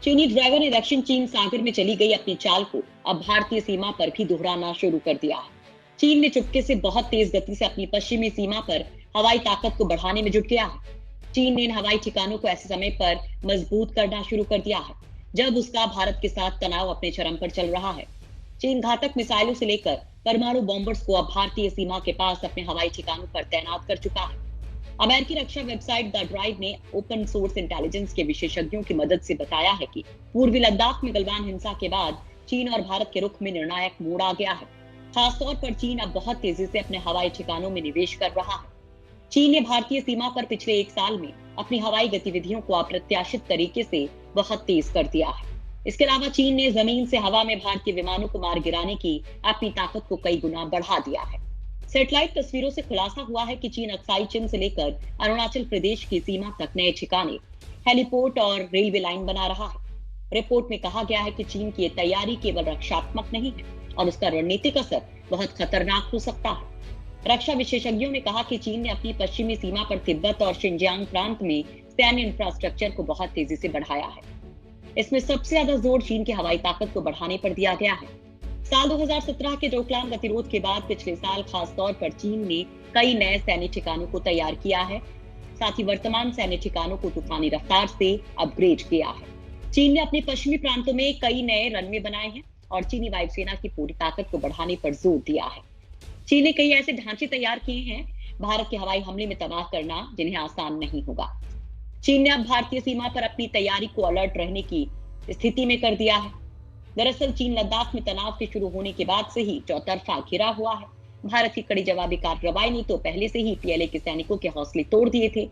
चीनी ड्रैगन ने दक्षिण चीन सागर में चली गई अपनी चाल को अब भारतीय सीमा पर भी दोहराना शुरू कर दिया है। चीन ने चुपके से बहुत तेज गति से अपनी पश्चिमी सीमा पर हवाई ताकत को बढ़ाने में जुट गया है। चीन ने इन हवाई ठिकानों को ऐसे समय पर मजबूत करना शुरू कर दिया है जब उसका भारत के साथ तनाव अपने चरम पर चल रहा है। चीन घातक मिसाइलों से लेकर परमाणु बॉम्बर्स को अब भारतीय सीमा के पास अपने हवाई ठिकानों पर तैनात कर चुका है। अमेरिकी रक्षा वेबसाइट द ड्राइव ने ओपन सोर्स इंटेलिजेंस के विशेषज्ञों की मदद से बताया है कि पूर्वी लद्दाख में गलवान हिंसा के बाद चीन और भारत के रुख में निर्णायक मोड़ आ गया है। खासतौर पर चीन अब बहुत तेजी से अपने हवाई ठिकानों में निवेश कर रहा है। चीन ने भारतीय सीमा पर पिछले एक साल में अपनी हवाई गतिविधियों को अप्रत्याशित तरीके से बहुत तेज कर दिया है। इसके अलावा चीन ने जमीन से हवा में भारतीय विमानों को मार गिराने की अपनी ताकत को कई गुना बढ़ा दिया है। सैटेलाइट तस्वीरों से खुलासा हुआ है कि चीन अक्साई चिन से लेकर अरुणाचल प्रदेश की सीमा तक नए ठिकाने, हेलीपोर्ट और रेलवे लाइन बना रहा है। रिपोर्ट में कहा गया है कि चीन की ये तैयारी केवल रक्षात्मक नहीं है और उसका रणनीतिक असर बहुत खतरनाक हो सकता है। रक्षा विशेषज्ञों ने कहा कि चीन ने अपनी पश्चिमी सीमा पर तिब्बत और शिनजियांग प्रांत में सैन्य इंफ्रास्ट्रक्चर को बहुत तेजी से बढ़ाया है। इसमें सबसे ज्यादा जोर चीन की हवाई ताकत को बढ़ाने पर दिया गया है। साल 2017 के डोकलाम गतिरोध के बाद पिछले साल खासतौर पर चीन ने कई नए सैन्य ठिकानों को तैयार किया है। साथ ही वर्तमान सैन्य ठिकानों को तूफानी रफ्तार से अपग्रेड किया है। चीन ने अपने पश्चिमी प्रांतों में कई नए रनवे बनाए हैं और चीनी वायुसेना की पूरी ताकत को बढ़ाने पर जोर दिया है। चीन ने कई ऐसे ढांचे तैयार किए हैं भारत के हवाई हमले में तबाह करना जिन्हें आसान नहीं होगा। चीन ने अब भारतीय सीमा पर अपनी तैयारी को अलर्ट रहने की स्थिति में कर दिया है। दरअसल चीन लद्दाख में तनाव के शुरू होने के बाद से ही चौतरफा घिरा हुआ है। भारत की कड़ी जवाबी कार्रवाई ने तो पहले से ही पीएलए के सैनिकों के हौसले तोड़ दिए थे।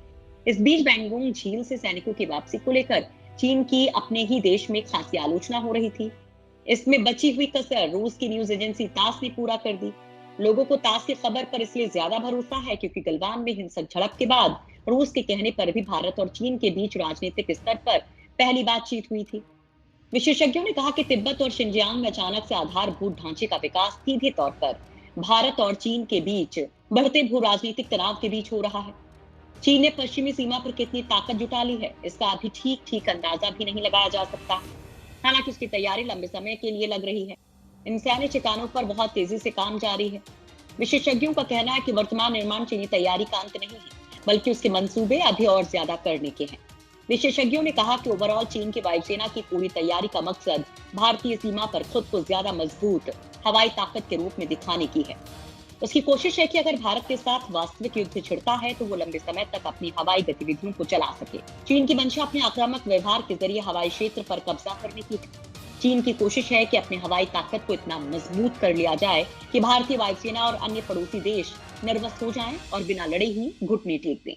इस बीच बैंगोंग झील से सैनिकों की वापसी को लेकर चीन की अपने ही देश में खासी आलोचना हो रही थी। इसमें बची हुई कसर रूस की न्यूज एजेंसी तास ने पूरा कर दी। लोगों को तास की खबर पर इसलिए ज्यादा भरोसा है क्योंकि गलवान में हिंसक झड़प के बाद रूस के कहने पर भी भारत और चीन के बीच राजनीतिक स्तर पर पहली बातचीत हुई थी। विशेषज्ञों ने कहा कि तिब्बत और शिनजियांग में अचानक से आधारभूत ढांचे का विकास सीधे तौर पर भारत और चीन के बीच बढ़ते भू राजनीतिक तनाव के बीच हो रहा है। चीन ने पश्चिमी सीमा पर कितनी ताकत जुटा ली है इसका अभी ठीक ठीक अंदाजा भी नहीं लगाया जा सकता। हालांकि इसकी तैयारी लंबे समय के लिए लग रही है। इन सैन्य ठिकानों पर बहुत तेजी से काम जारी है। विशेषज्ञों का कहना है कि वर्तमान निर्माण चीनी तैयारी का अंत नहीं है बल्कि उसके मंसूबे अभी और ज्यादा करने के हैं। विशेषज्ञों ने कहा कि ओवरऑल चीन की वायुसेना की पूरी तैयारी का मकसद भारतीय सीमा पर खुद को ज्यादा मजबूत हवाई ताकत के रूप में दिखाने की है। उसकी कोशिश है कि अगर भारत के साथ वास्तविक युद्ध छिड़ता है तो वो लंबे समय तक अपनी हवाई गतिविधियों को चला सके। चीन की मंशा अपने आक्रामक व्यवहार के जरिए हवाई क्षेत्र पर कब्जा करने की है। चीन की कोशिश है कि अपनी हवाई ताकत को इतना मजबूत कर लिया जाए कि भारतीय वायुसेना और अन्य पड़ोसी देश नर्वस हो जाएं और बिना लड़े ही घुटने टेक दें।